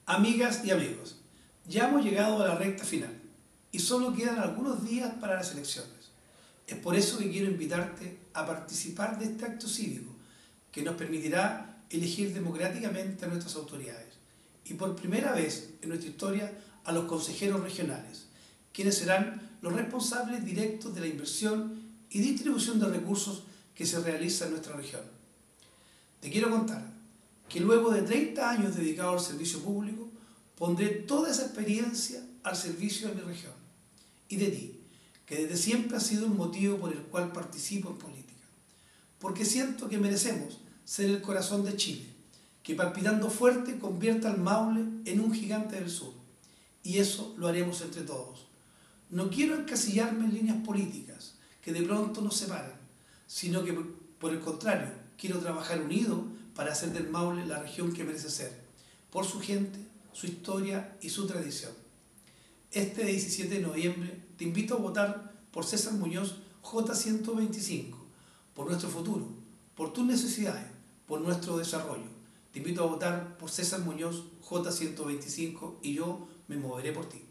Amigas y amigos, ya hemos llegado a la recta final y solo quedan algunos días para las elecciones. Es por eso que quiero invitarte a participar de este acto cívico que nos permitirá elegir democráticamente a nuestras autoridades y por primera vez en nuestra historia a los consejeros regionales, quienes serán los responsables directos de la inversión y distribución de recursos que se realiza en nuestra región. Te quiero contar que luego de 30 años dedicados al servicio público, pondré toda esa experiencia al servicio de mi región y de ti, que desde siempre ha sido el motivo por el cual participo en política. Porque siento que merecemos ser el corazón de Chile, que palpitando fuerte convierta al Maule en un gigante del sur. Y eso lo haremos entre todos. No quiero encasillarme en líneas políticas que de pronto nos separan, sino que por el contrario, quiero trabajar unido para hacer del Maule la región que merece ser, por su gente, su historia y su tradición. Este 17 de noviembre te invito a votar por César Muñoz J125, por nuestro futuro, por tus necesidades, por nuestro desarrollo. Te invito a votar por César Muñoz J125 y yo me moveré por ti.